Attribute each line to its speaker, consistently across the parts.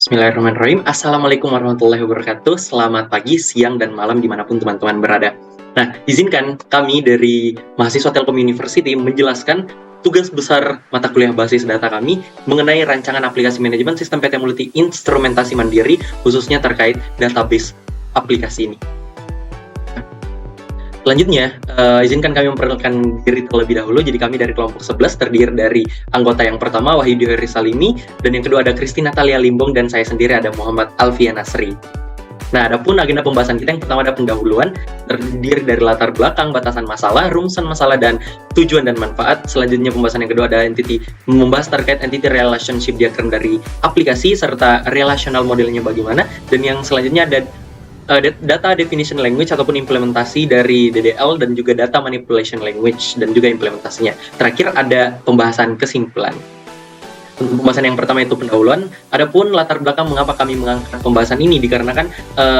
Speaker 1: Bismillahirrahmanirrahim. Assalamualaikum warahmatullahi wabarakatuh. Selamat pagi, siang, dan malam dimanapun teman-teman berada. Nah, izinkan kami dari mahasiswa Telkom University menjelaskan tugas besar mata kuliah basis data kami mengenai rancangan aplikasi manajemen sistem PT Multi Instrumentasi Mandiri, khususnya terkait database aplikasi ini. Selanjutnya, izinkan kami memperkenalkan diri terlebih dahulu. Jadi kami dari kelompok 11 terdiri dari anggota yang pertama Wahidi Heri Salimi, dan yang kedua ada Christy Natalia Limbong, dan saya sendiri ada Muhammad Alfian Nasri. Nah, adapun agenda pembahasan kita yang pertama ada pendahuluan, terdiri dari latar belakang, batasan masalah, rumusan masalah, dan tujuan dan manfaat. Selanjutnya pembahasan yang kedua ada membahas terkait entity relationship diagram dari aplikasi, serta relational modelnya bagaimana. Dan yang selanjutnya ada data definition language ataupun implementasi dari DDL, dan juga data manipulation language dan juga implementasinya. Terakhir ada pembahasan kesimpulan. Untuk pembahasan yang pertama itu pendahuluan. Adapun latar belakang mengapa kami mengangkat pembahasan ini dikarenakan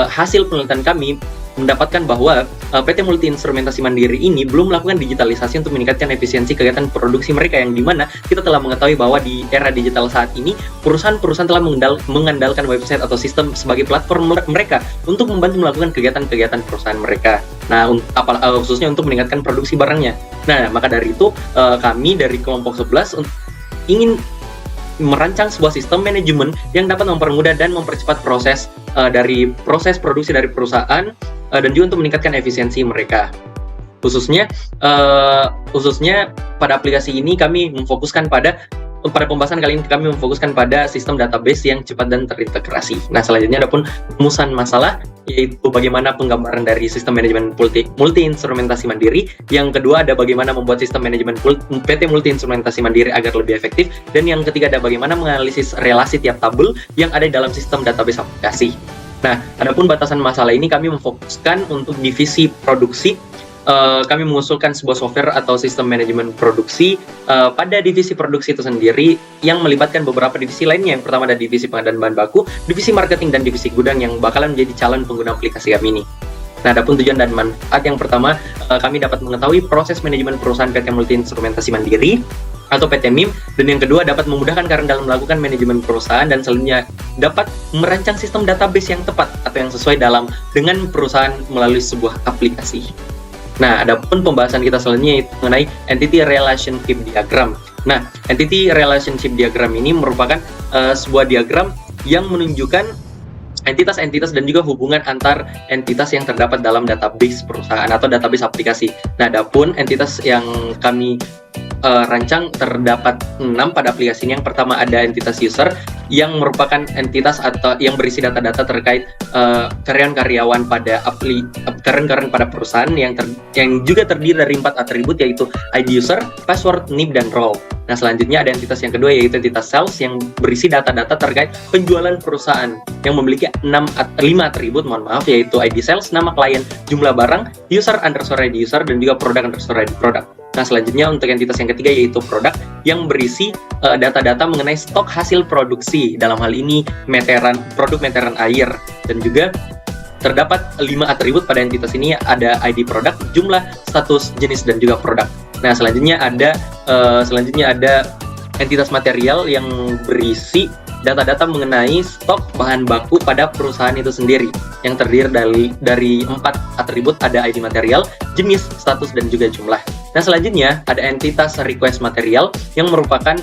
Speaker 1: hasil penelitian kami mendapatkan bahwa PT Multi Instrumentasi Mandiri ini belum melakukan digitalisasi untuk meningkatkan efisiensi kegiatan produksi mereka, yang dimana kita telah mengetahui bahwa di era digital saat ini perusahaan-perusahaan telah mengandalkan website atau sistem sebagai platform mereka untuk membantu melakukan kegiatan-kegiatan perusahaan mereka. Nah, khususnya untuk meningkatkan produksi barangnya. Nah, maka dari itu kami dari kelompok 11 ingin merancang sebuah sistem manajemen yang dapat mempermudah dan mempercepat proses produksi dari perusahaan, dan juga untuk meningkatkan efisiensi mereka. Khususnya pada aplikasi ini kami memfokuskan pada pembahasan kali ini kami memfokuskan pada sistem database yang cepat dan terintegrasi. Nah, selanjutnya adapun rumusan masalah, yaitu bagaimana penggambaran dari sistem manajemen multi instrumentasi mandiri. Yang kedua ada bagaimana membuat sistem manajemen PT Multi Instrumentasi Mandiri agar lebih efektif. Dan yang ketiga ada bagaimana menganalisis relasi tiap tabel yang ada di dalam sistem database aplikasi. Nah, adapun batasan masalah ini kami memfokuskan untuk divisi produksi. Kami mengusulkan sebuah software atau sistem manajemen produksi pada divisi produksi itu sendiri yang melibatkan beberapa divisi lainnya. Yang pertama ada divisi pengadaan bahan baku, divisi marketing, dan divisi gudang yang bakalan menjadi calon pengguna aplikasi kami ini. Nah, adapun tujuan dan manfaat yang pertama, kami dapat mengetahui proses manajemen perusahaan PT Multi Instrumentasi Mandiri atau PT MIM, dan yang kedua dapat memudahkan karena dalam melakukan manajemen perusahaan, dan selanjutnya dapat merancang sistem database yang tepat atau yang sesuai dengan perusahaan melalui sebuah aplikasi. Nah, adapun pembahasan kita selanjutnya itu mengenai entity relationship diagram. Nah, entity relationship diagram ini merupakan sebuah diagram yang menunjukkan entitas-entitas dan juga hubungan antar entitas yang terdapat dalam database perusahaan atau database aplikasi. Nah, adapun entitas yang kami rancang terdapat 6 pada aplikasi ini. Yang pertama ada entitas user, yang merupakan entitas atau yang berisi data-data terkait karyawan-karyawan pada karyawan pada perusahaan yang juga terdiri dari 4 atribut, yaitu ID user, password, NIP, dan role. Nah, selanjutnya ada entitas yang kedua, yaitu entitas sales yang berisi data-data terkait penjualan perusahaan yang memiliki 5 atribut, yaitu ID sales, nama klien, jumlah barang, user_ID user, dan juga product_ID product. Nah, selanjutnya untuk entitas yang ketiga yaitu produk yang berisi data-data mengenai stok hasil produksi, dalam hal ini produk meteran air, dan juga terdapat 5 atribut pada entitas ini, ada ID produk, jumlah, status, jenis, dan juga produk. Nah, selanjutnya ada entitas material yang berisi data-data mengenai stok bahan baku pada perusahaan itu sendiri, yang terdiri dari 4 atribut, ada ID material, jenis, status, dan juga jumlah. Nah, selanjutnya ada entitas request material yang merupakan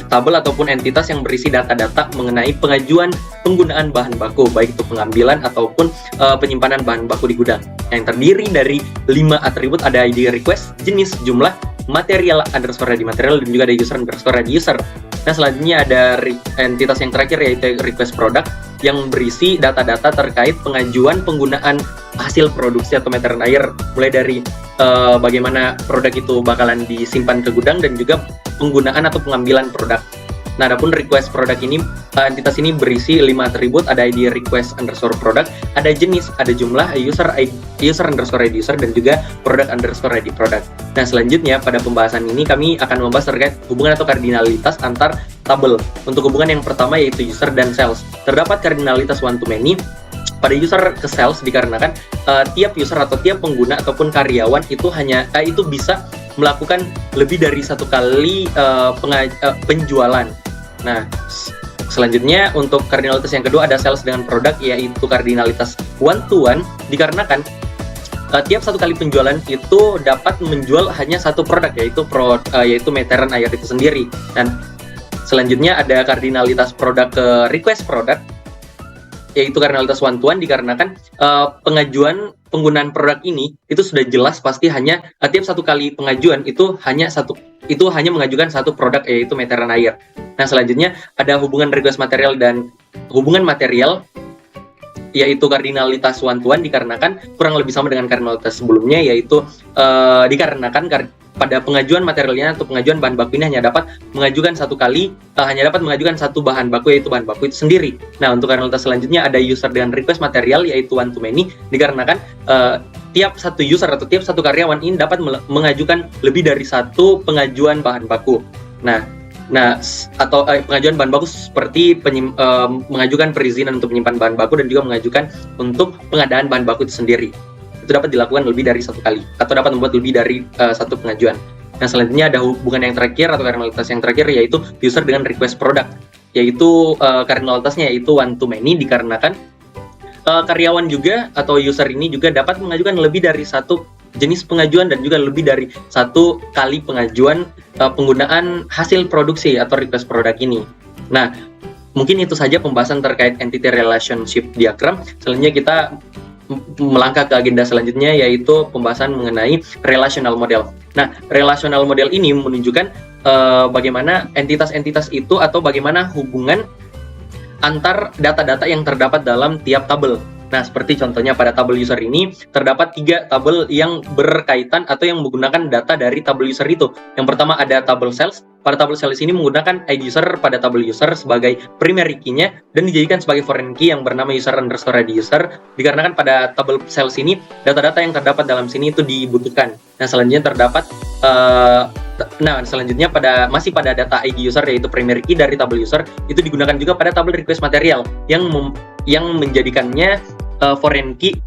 Speaker 1: tabel ataupun entitas yang berisi data-data mengenai pengajuan penggunaan bahan baku, baik itu pengambilan ataupun penyimpanan bahan baku di gudang, yang terdiri dari 5 atribut, ada ID request, jenis, jumlah, material_ID material, dan juga ada user_ID user. Nah, selanjutnya ada entitas yang terakhir yaitu request product yang berisi data-data terkait pengajuan penggunaan hasil produksi atau meteran air, mulai dari bagaimana produk itu bakalan disimpan ke gudang, dan juga penggunaan atau pengambilan produk. Nah, adapun request product ini, entitas ini berisi 5 atribut, ada ID request_product, ada jenis, ada jumlah, user_ID user, dan juga product_ID product. Nah, selanjutnya pada pembahasan ini kami akan membahas terkait hubungan atau kardinalitas antar tabel. Untuk hubungan yang pertama yaitu user dan sales. Terdapat kardinalitas one to many pada user ke sales dikarenakan tiap user atau tiap pengguna ataupun karyawan itu bisa melakukan lebih dari satu kali penjualan. Nah, selanjutnya untuk kardinalitas yang kedua ada sales dengan produk, yaitu kardinalitas one to one, dikarenakan tiap satu kali penjualan itu dapat menjual hanya satu produk, yaitu meteran air itu sendiri. Dan selanjutnya ada kardinalitas produk ke request produk, yaitu kardinalitas one to one, dikarenakan pengajuan penggunaan produk ini itu sudah jelas pasti hanya tiap satu kali pengajuan itu hanya mengajukan satu produk, yaitu meteran air. Nah, selanjutnya ada hubungan request material dan hubungan material, yaitu kardinalitas one to one, dikarenakan kurang lebih sama dengan kardinalitas sebelumnya, yaitu dikarenakan pada pengajuan materialnya atau pengajuan bahan baku ini hanya dapat mengajukan satu bahan baku, yaitu bahan baku itu sendiri. Nah, untuk kardinalitas selanjutnya ada user dengan request material, yaitu one to many, dikarenakan tiap satu user atau tiap satu karyawan ini dapat mengajukan lebih dari satu pengajuan bahan baku. Pengajuan bahan baku seperti mengajukan perizinan untuk menyimpan bahan baku dan juga mengajukan untuk pengadaan bahan baku itu sendiri. Itu dapat dilakukan lebih dari satu kali atau dapat membuat lebih dari satu pengajuan. Nah, selanjutnya ada hubungan yang terakhir atau kardinalitas yang terakhir, yaitu user dengan request product, yaitu kardinalitasnya yaitu one to many, dikarenakan karyawan juga atau user ini juga dapat mengajukan lebih dari satu jenis pengajuan dan juga lebih dari satu kali pengajuan penggunaan hasil produksi atau request produk ini. Nah, mungkin itu saja pembahasan terkait entity relationship diagram. Selanjutnya kita melangkah ke agenda selanjutnya, yaitu pembahasan mengenai relational model. Nah, relational model ini menunjukkan bagaimana entitas-entitas itu atau bagaimana hubungan antar data-data yang terdapat dalam tiap tabel. Nah, seperti contohnya pada tabel user ini terdapat 3 tabel yang berkaitan atau yang menggunakan data dari tabel user itu. Yang pertama ada tabel sales. Pada tabel sales ini menggunakan ID user pada tabel user sebagai primary key-nya dan dijadikan sebagai foreign key yang bernama user_ID user, dikarenakan pada tabel sales ini data-data yang terdapat dalam sini itu dibutuhkan. Nah, selanjutnya masih pada data ID user, yaitu primary key dari tabel user itu digunakan juga pada tabel request material yang menjadikannya foreign key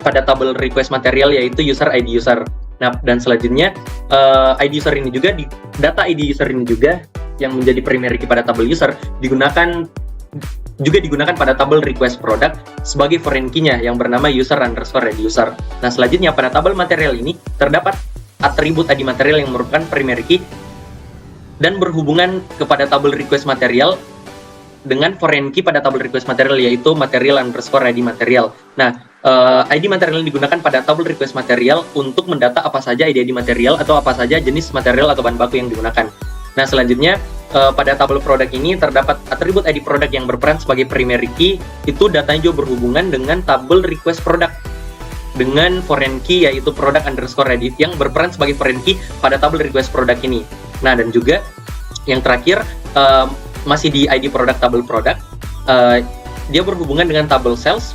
Speaker 1: pada tabel request material, yaitu user ID user. Nah, dan selanjutnya ID user ini juga data ID user ini juga yang menjadi primary key pada tabel user digunakan pada tabel request product sebagai foreign key-nya yang bernama user_ID user. Nah, selanjutnya pada tabel material ini terdapat atribut ID material yang merupakan primary key dan berhubungan kepada tabel request material dengan foreign key pada tabel request material, yaitu material_ID material. Nah, ID material yang digunakan pada tabel request material untuk mendata apa saja ID material atau apa saja jenis material atau bahan baku yang digunakan. Nah, selanjutnya pada tabel produk ini terdapat atribut ID produk yang berperan sebagai primary key, itu datanya juga berhubungan dengan tabel request product dengan foreign key, yaitu product_ID yang berperan sebagai foreign key pada tabel request product ini. Nah, dan juga yang terakhir masih di ID product tabel product, dia berhubungan dengan tabel sales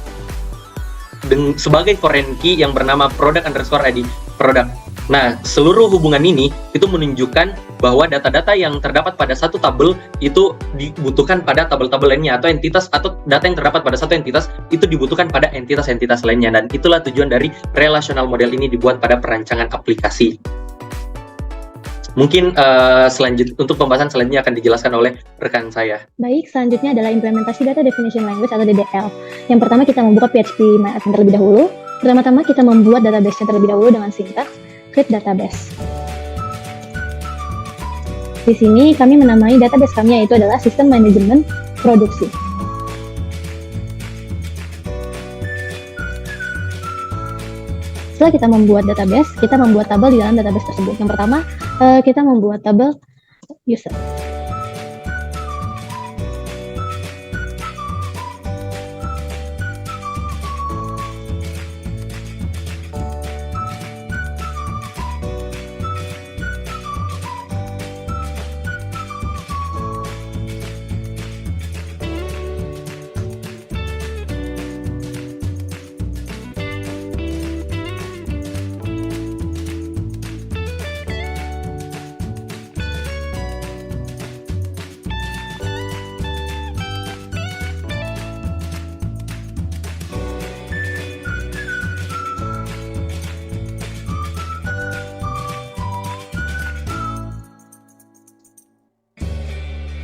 Speaker 1: sebagai foreign key yang bernama product_ID product. Nah, seluruh hubungan ini itu menunjukkan bahwa data-data yang terdapat pada satu tabel itu dibutuhkan pada tabel-tabel lainnya, atau entitas atau data yang terdapat pada satu entitas itu dibutuhkan pada entitas-entitas lainnya, dan itulah tujuan dari relational model ini dibuat pada perancangan aplikasi. Mungkin untuk pembahasan selanjutnya akan dijelaskan oleh rekan saya.
Speaker 2: Baik, selanjutnya adalah implementasi Data Definition Language atau DDL. Yang pertama kita membuka PHP MyAdmin terlebih dahulu. Pertama-tama kita membuat database-nya terlebih dahulu dengan sintaks create database. Di sini kami menamai database kami, yaitu adalah sistem manajemen produksi. Setelah kita membuat database, kita membuat tabel di dalam database tersebut. Yang pertama, kita membuat tabel user.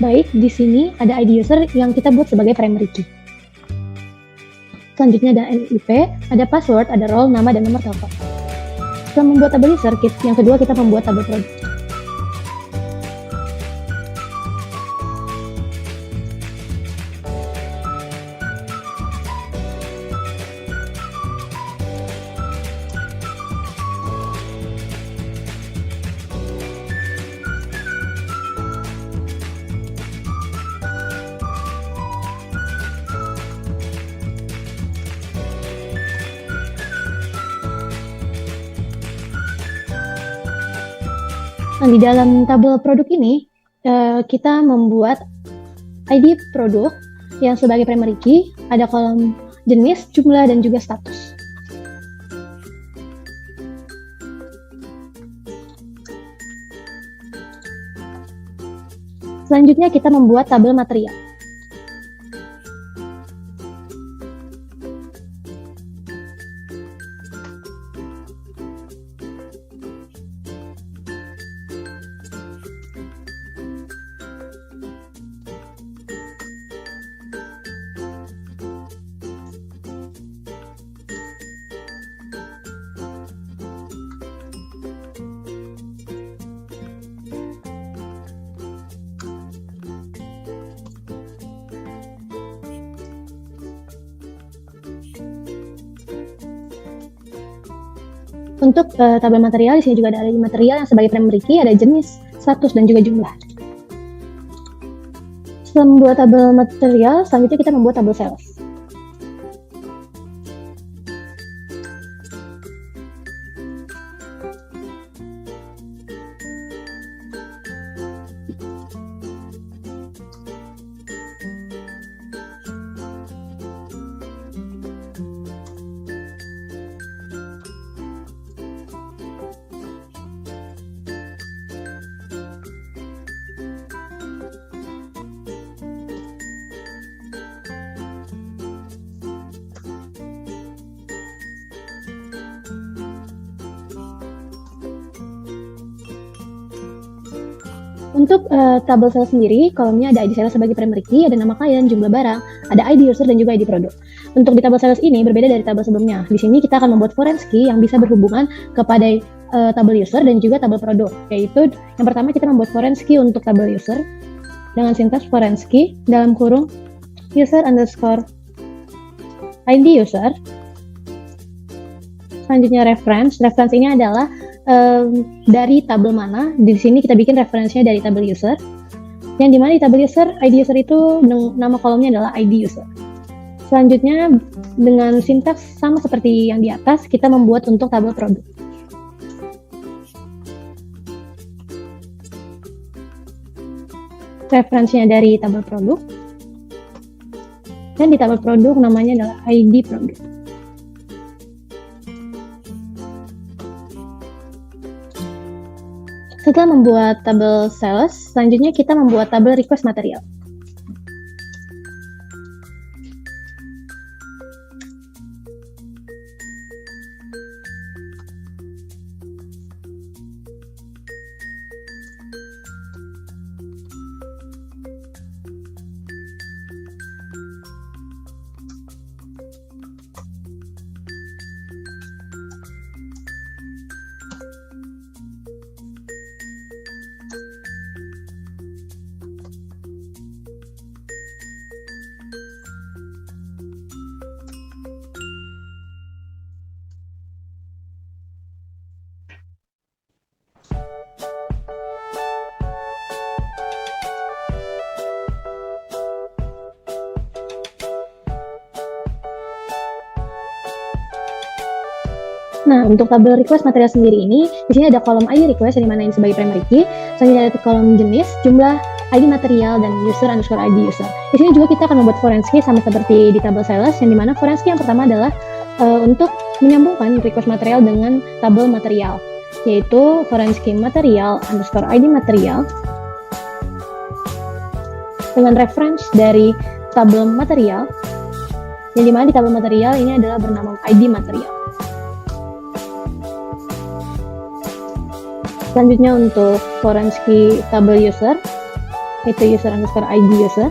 Speaker 2: Baik, di sini ada ID user yang kita buat sebagai primary key. Selanjutnya ada NIP, ada password, ada role, nama, dan nomor telepon. Setelah membuat tabel user, yang kedua kita membuat tabel produk. Nah, di dalam tabel produk ini, kita membuat ID produk yang sebagai primary key, ada kolom jenis, jumlah, dan juga status. Selanjutnya kita membuat tabel material. Untuk tabel material, di sini juga ada material yang sebagai primary key, ada jenis, status, dan juga jumlah. Setelah membuat tabel material, selanjutnya kita membuat tabel sales. Untuk tabel sales sendiri, kolomnya ada ID sales sebagai primary key, ada nama klien, jumlah barang, ada ID user, dan juga ID produk. Untuk di tabel sales ini berbeda dari tabel sebelumnya. Di sini kita akan membuat foreign key yang bisa berhubungan kepada tabel user dan juga tabel produk. Yaitu yang pertama kita membuat foreign key untuk tabel user dengan sintaks foreign key dalam kurung user underscore ID user. Selanjutnya reference. Reference ini adalah dari tabel mana. Di sini kita bikin referensinya dari tabel user, yang dimana di tabel user, ID user itu nama kolomnya adalah ID user. Selanjutnya dengan sintaks sama seperti yang di atas, kita membuat untuk tabel produk. Referensinya dari tabel produk, dan di tabel produk namanya adalah ID produk. Setelah membuat tabel sales, selanjutnya kita membuat tabel request material. Nah, untuk tabel request material sendiri ini, di sini ada kolom ID request yang dimana ini sebagai primary key, selanjutnya ada kolom jenis, jumlah, ID material, dan user underscore ID user. Di sini juga kita akan membuat foreign key sama seperti di tabel sales, yang dimana foreign key yang pertama adalah untuk menyambungkan request material dengan tabel material, yaitu foreign key material underscore ID material dengan reference dari tabel material, yang dimana di tabel material ini adalah bernama ID material. Selanjutnya untuk foreign key tabel user, yaitu user underscore ID user.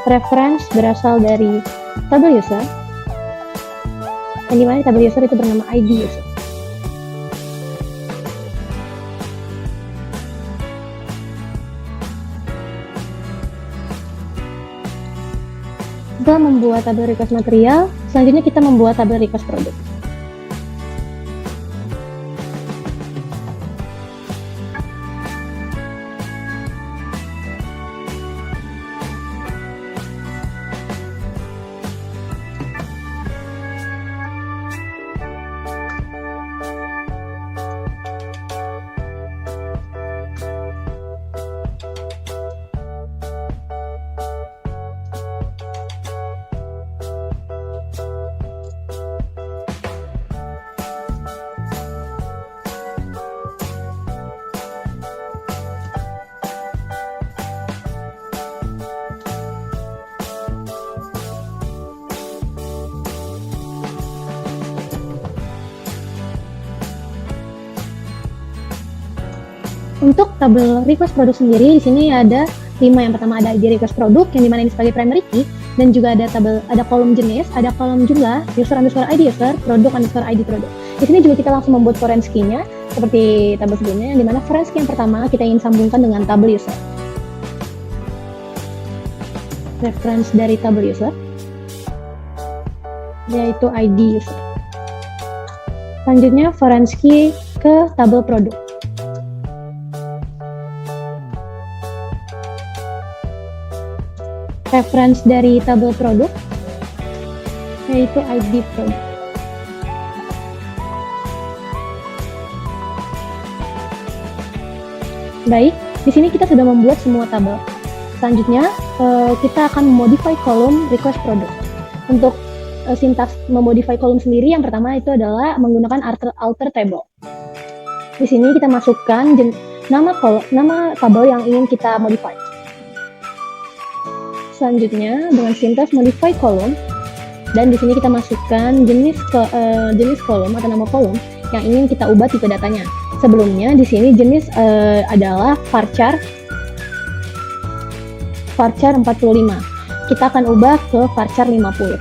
Speaker 2: Reference berasal dari tabel user, yang dimana tabel user itu bernama ID user. Setelah membuat tabel request material, selanjutnya kita membuat tabel request produk. Untuk tabel request produk sendiri, di sini ada 5. Yang pertama ada ID request produk, yang dimana ini sebagai primary key, dan juga ada kolom jenis, ada kolom jumlah, user underscore ID user, produk underscore ID produk. Di sini juga kita langsung membuat foreign key-nya, seperti tabel sebelumnya, yang dimana foreign key yang pertama kita ingin sambungkan dengan tabel user. Reference dari tabel user, yaitu ID user. Selanjutnya foreign key ke tabel produk. Reference dari tabel produk, yaitu ID produk. Baik, di sini kita sudah membuat semua tabel. Selanjutnya, kita akan memodify kolom request produk. Untuk sintaks memodify kolom sendiri, yang pertama itu adalah menggunakan alter table. Di sini kita masukkan nama tabel yang ingin kita modify. Selanjutnya dengan sintaks modify kolom, dan di sini kita masukkan jenis kolom atau nama kolom yang ingin kita ubah tipe datanya. Sebelumnya di sini jenis adalah varchar 45. Kita akan ubah ke varchar 50.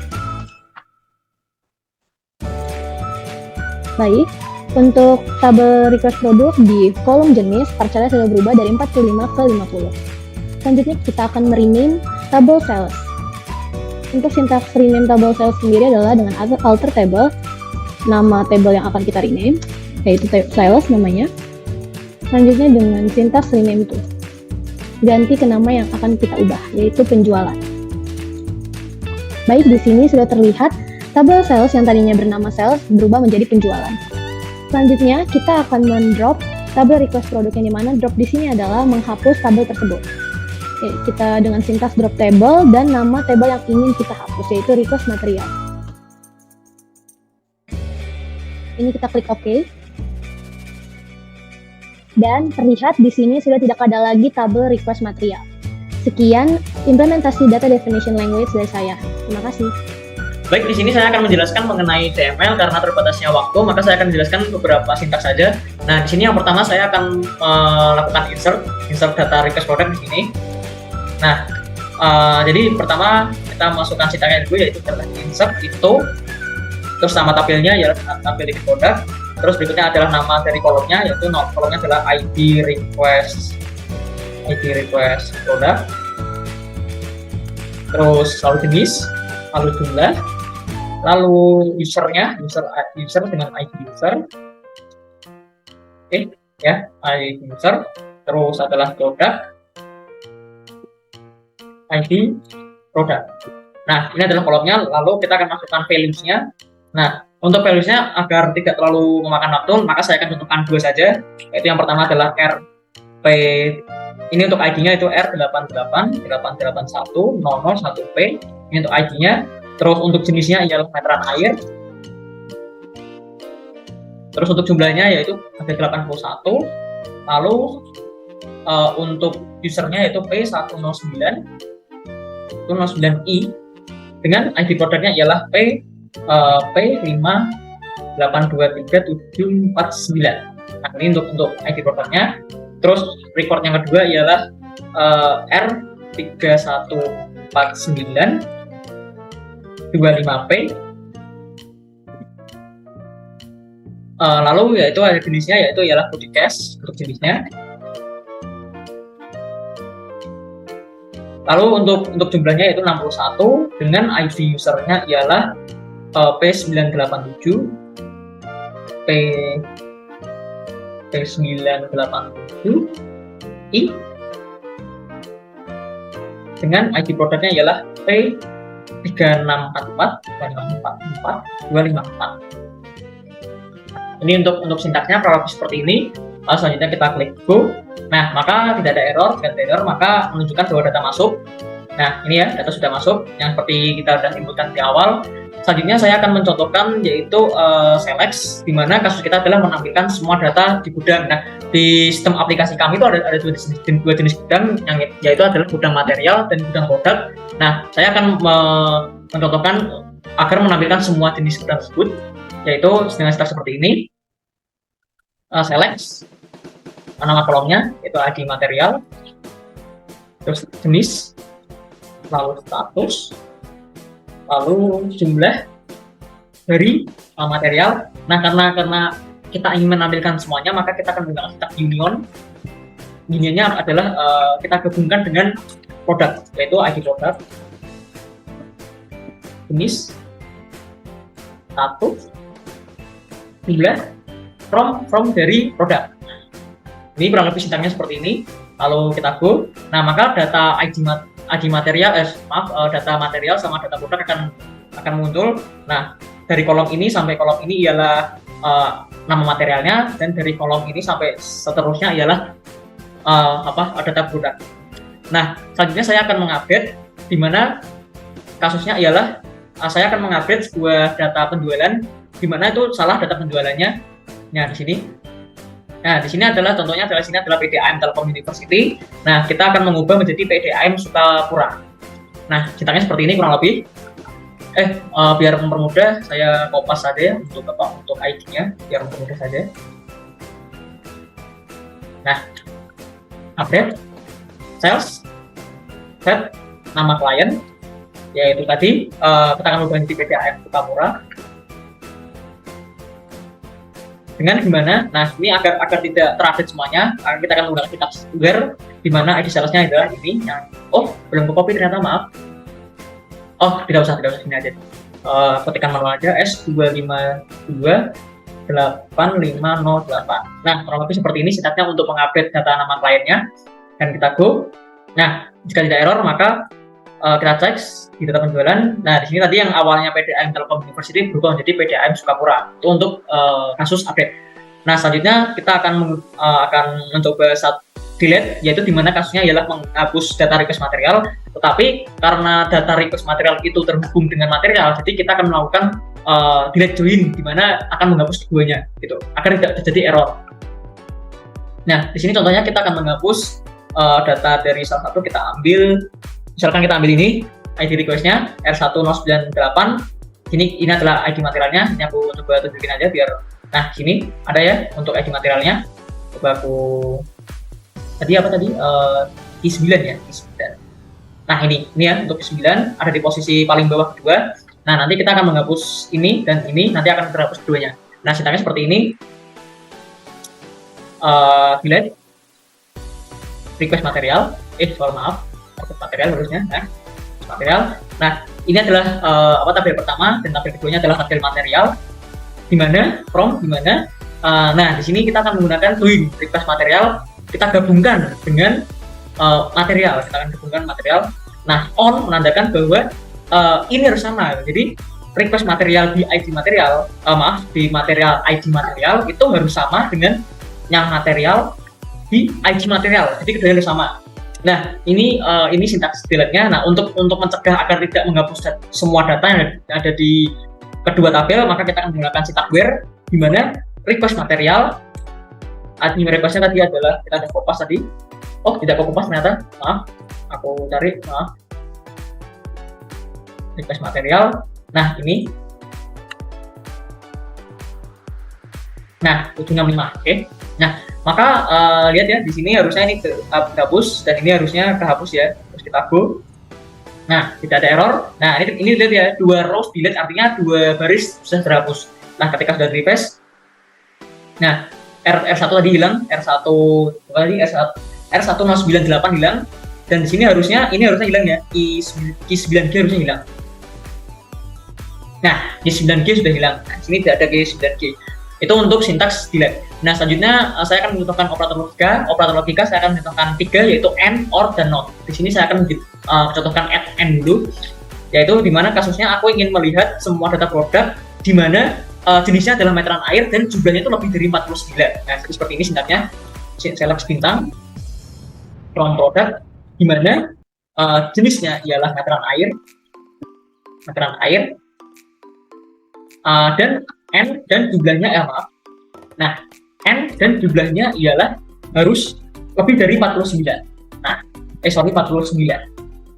Speaker 2: Baik, untuk tabel request produk di kolom jenis varcharnya sudah berubah dari 45 ke 50. Selanjutnya kita akan rename tabel sales. Untuk sintaks rename tabel sales sendiri adalah dengan alter table, nama table yang akan kita rename, yaitu sales namanya. Selanjutnya dengan sintaks rename to, ganti ke nama yang akan kita ubah, yaitu penjualan. Baik, di sini sudah terlihat tabel sales yang tadinya bernama sales berubah menjadi penjualan. Selanjutnya kita akan mendrop tabel request produk, yang dimana drop di sini adalah menghapus tabel tersebut. Kita dengan sintaks drop table dan nama table yang ingin kita hapus, yaitu request material. Ini kita klik OK. Dan terlihat di sini sudah tidak ada lagi tabel request material. Sekian implementasi data definition language dari saya. Terima kasih.
Speaker 3: Baik, di sini saya akan menjelaskan mengenai DML karena terbatasnya waktu, maka saya akan menjelaskan beberapa sintaks saja. Nah, di sini yang pertama saya akan melakukan insert data request product di sini. Nah, jadi pertama kita masukkan sintaksnya dulu, yaitu insert itu, terus nama tabelnya ya tabel request product, terus berikutnya adalah nama dari kolomnya, yaitu kolomnya adalah ID request product, terus lalu jenis, lalu jumlah, lalu user dengan ID user, ID user, terus adalah product, ID produk. Nah, ini adalah kolomnya, lalu kita akan masukkan values-nya. Nah, untuk values-nya agar tidak terlalu memakan waktu, maka saya akan contohkan 2 saja, yaitu yang pertama adalah RP, ini untuk ID-nya itu R888810001P, ini untuk ID-nya, terus untuk jenisnya ialah meteran air, terus untuk jumlahnya yaitu ada 81, lalu untuk usernya yaitu P109i dengan ID produknya ialah P5823749. Nah, ini untuk ID produknya. Terus record yang kedua ialah R3149 25P. Lalu yaitu ada jenisnya, yaitu ialah body case untuk jenisnya. Lalu untuk jumlahnya yaitu 61 dengan ID usernya ialah P987 P987 I dengan ID produknya ialah P3644 254. Ini untuk sintaksnya kurang lebih seperti ini. Lalu selanjutnya kita klik go. Nah, maka tidak ada error, maka menunjukkan bahwa data masuk. Nah, ini ya, data sudah masuk yang seperti kita sudah inputkan di awal. Selanjutnya saya akan mencontohkan yaitu select, di mana kasus kita adalah menampilkan semua data di gudang. Nah, di sistem aplikasi kami itu ada dua jenis gudang, yang yaitu adalah gudang material dan gudang produk. Nah, saya akan mencontohkan agar menampilkan semua jenis gudang tersebut, yaitu dengan sintak seperti ini. Select, nama kolomnya yaitu ID material, terus jenis, lalu status, lalu jumlah dari material. Nah, karena kita ingin menampilkan semuanya, maka kita akan menggunakan sintak union. Unionnya adalah kita gabungkan dengan produk, yaitu ID produk, jenis, status, jumlah, from dari produk. Ini kurang lebih sintaknya seperti ini. Lalu kita go. Nah, maka data data material sama data produk akan muncul. Nah, dari kolom ini sampai kolom ini ialah nama materialnya, dan dari kolom ini sampai seterusnya ialah data produk. Nah, selanjutnya saya akan mengupdate, di mana kasusnya ialah saya akan mengupdate sebuah data penjualan, di mana itu salah data penjualannya. Nah, di sini. Nah, di sini adalah contohnya adalah PDAM Telkom University. Nah, kita akan mengubah menjadi PDAM Sukapura. Nah, sintaknya seperti ini kurang lebih. Biar mempermudah, saya kopas saja untuk ID-nya, biar mempermudah saja. Nah, update, sales, set, nama klien, yaitu tadi kita akan mengubah menjadi PDAM Sukapura. Dengan gimana? Nah, ini agar tidak terupdate semuanya, kita akan menggunakan sintak where, di mana ID salesnya adalah ini. Belum ke copy ternyata, maaf. Tidak usah sini aja. Ketikkan manual aja S2528508. Nah, kurang lebih seperti ini sintaknya untuk mengupdate data nama kliennya, dan kita go. Nah, jika tidak error, maka kita cek di data penjualan. Nah, di sini tadi yang awalnya PDAM Telkom University berubah menjadi PDAM Sukapura. Itu untuk kasus update. Nah, selanjutnya kita akan mencoba delete, yaitu di mana kasusnya ialah menghapus data request material. Tetapi karena data request material itu terhubung dengan material, jadi kita akan melakukan delete join, di mana akan menghapus keduanya, gitu, agar tidak terjadi error. Nah, di sini contohnya kita akan menghapus data dari salah satu. Kita ambil, misalkan kita ambil ini ID request-nya R1098. Ini adalah ID materialnya. Ini aku coba tunjukin aja biar. Nah, sini ada ya untuk ID materialnya. Coba aku I9 ya, I9. Nah, ini ya untuk I9 ada di posisi paling bawah kedua. Nah, nanti kita akan menghapus ini dan ini, nanti akan terhapus keduanya. Nah, sintaknya seperti ini. Delete request material. Request material harusnya. Material. Nah, ini adalah tabel pertama, dan tabel keduanya adalah tabel material. Di mana nah, di sini kita akan menggunakan doing request material, kita gabungkan dengan material. Nah, on menandakan bahwa ini harus sama. Jadi request material di ID material, di material ID material itu harus sama dengan yang material di ID material. Jadi keduanya harus sama. Nah, ini sintaks delete-nya. Nah, untuk mencegah agar tidak menghapus semua data yang ada di kedua tabel, maka kita akan menggunakan sintak where, di mana request material, ID request-nya tadi adalah kita ada kopas tadi. Tidak kopas ternyata. Maaf, aku cari. Maaf. Request material. Nah, ini. Nah, 765. Oke. Nah, Maka lihat ya, di sini harusnya ini kehapus dan ini harusnya kehapus ya. Terus kita go. Nah, tidak ada error. Nah, ini lihat ya, 2 rows delete artinya 2 baris sudah terhapus. Nah, ketika sudah refresh, nah R1 tadi hilang, R1 tadi R1098 hilang, dan di sini harusnya hilang ya, Q9G harusnya hilang. Nah, Q9G sudah hilang. Nah, di sini tidak ada Q9G. Itu untuk sintaks delete. Nah, selanjutnya saya akan mencontohkan operator logika. Operator logika saya akan mencontohkan 3, yaitu AND, OR, dan NOT. Di sini saya akan mencontohkan AND dulu, yaitu di mana kasusnya aku ingin melihat semua data produk di mana jenisnya adalah meteran air dan jumlahnya itu lebih dari 49. Nah, seperti ini sintaknya. Select bintang from product di mana jenisnya ialah meteran air, dan jumlahnya Nah, N dan jumlahnya ialah harus lebih dari 49. 49.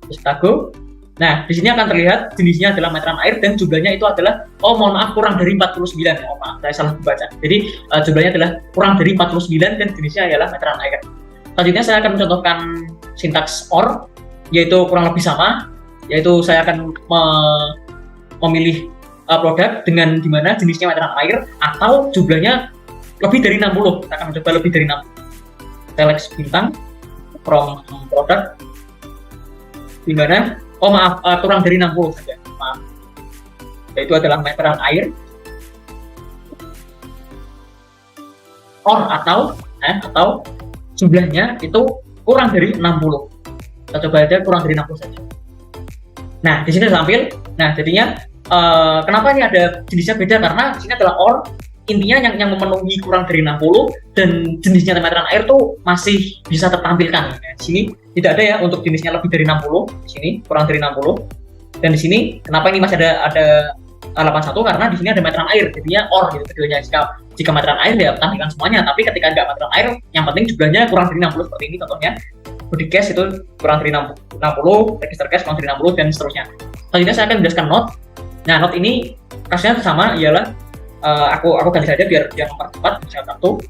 Speaker 3: Terus kita go. Nah, di sini akan terlihat jenisnya adalah meteran air dan jumlahnya itu adalah, mohon maaf, kurang dari 49. Oh maaf, saya salah membaca. Jadi jumlahnya adalah kurang dari 49 dan jenisnya ialah meteran air. Selanjutnya saya akan mencontohkan sintaks OR, yaitu kurang lebih sama, yaitu saya akan memilih produk dengan dimana jenisnya meteran air atau jumlahnya lebih dari 60. Kita akan mencoba lebih dari 60. Select bintang from product dimana kurang dari 60 saja, maaf, yaitu adalah meteran air or atau jumlahnya itu kurang dari 60. Kita coba aja kurang dari 60 saja. Nah, di sini tampil. Nah, jadinya kenapa ini ada jenisnya beda, karena di sini adalah or, intinya yang memenuhi kurang dari 60 dan jenisnya meteran air tuh masih bisa tertampilkan. Nah, di sini tidak ada ya untuk jenisnya lebih dari 60, di sini kurang dari 60. Dan di sini kenapa ini masih ada 81, karena di sini ada meteran air, jadinya or gitu keduanya. Jika meteran air ya tampilkan semuanya, tapi ketika nggak meteran air, yang penting jumlahnya kurang dari 60 seperti ini contohnya. Body case itu kurang dari 60, register case kurang dari 60 dan seterusnya. Selanjutnya saya akan menjelaskan note. Nah, note ini kasusnya sama, ialah aku ganti saja biar mempercepat misalnya satu,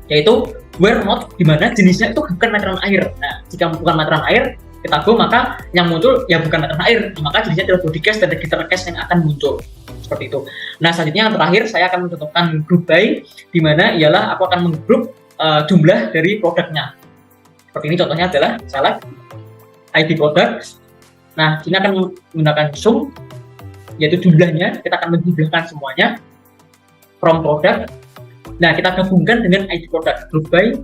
Speaker 3: yaitu where not, di mana jenisnya itu bukan meteran air. Nah, jika bukan meteran air, kita go, maka yang muncul ya bukan meteran air, maka jenisnya adalah body case dan register case yang akan muncul seperti itu. Nah, selanjutnya yang terakhir saya akan mencontohkan group by, di mana ialah aku akan menggroup jumlah dari produknya. Seperti ini contohnya adalah select ID product. Nah, sini akan menggunakan sum, yaitu jumlahnya, kita akan menjumlahkan semuanya from product. Nah, kita gabungkan dengan ID product, group by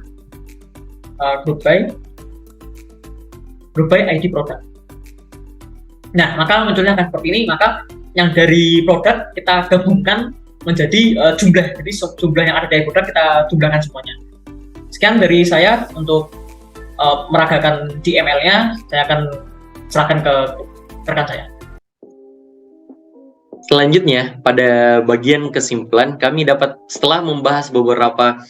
Speaker 3: ID product. Nah, maka munculnya akan seperti ini. Maka yang dari produk kita gabungkan menjadi jumlah. Jadi jumlah yang ada dari produk kita jumlahkan semuanya. Sekian dari saya untuk meragakan di ML-nya. Saya akan serahkan ke rekan saya.
Speaker 1: Selanjutnya, pada bagian kesimpulan, kami dapat, setelah membahas beberapa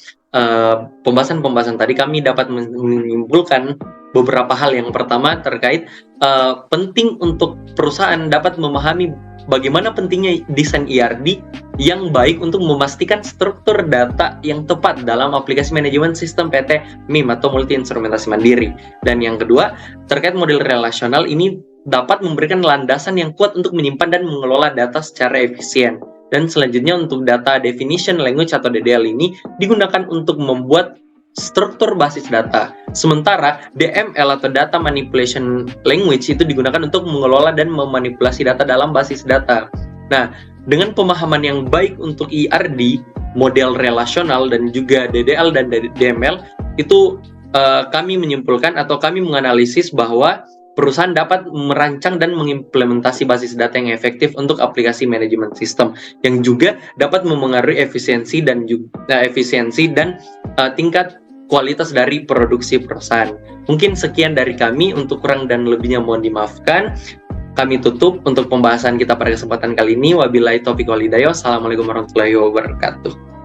Speaker 1: pembahasan tadi, kami dapat menyimpulkan beberapa hal. Yang pertama terkait penting untuk perusahaan dapat memahami bagaimana pentingnya desain ERD yang baik untuk memastikan struktur data yang tepat dalam aplikasi manajemen sistem PT MIM atau multi instrumentasi mandiri. Dan yang kedua, terkait model relasional ini dapat memberikan landasan yang kuat untuk menyimpan dan mengelola data secara efisien. Dan selanjutnya untuk data definition language atau DDL ini digunakan untuk membuat struktur basis data. Sementara DML atau data manipulation language itu digunakan untuk mengelola dan memanipulasi data dalam basis data. Nah, dengan pemahaman yang baik untuk ERD, model relasional dan juga DDL dan DML itu kami menyimpulkan atau kami menganalisis bahwa perusahaan dapat merancang dan mengimplementasi basis data yang efektif untuk aplikasi manajemen sistem yang juga dapat memengaruhi efisiensi dan tingkat kualitas dari produksi perusahaan. Mungkin sekian dari kami, untuk kurang dan lebihnya mohon dimaafkan. Kami tutup untuk pembahasan kita pada kesempatan kali ini. Wabillahi taufiq wal hidayah. Assalamualaikum warahmatullahi wabarakatuh.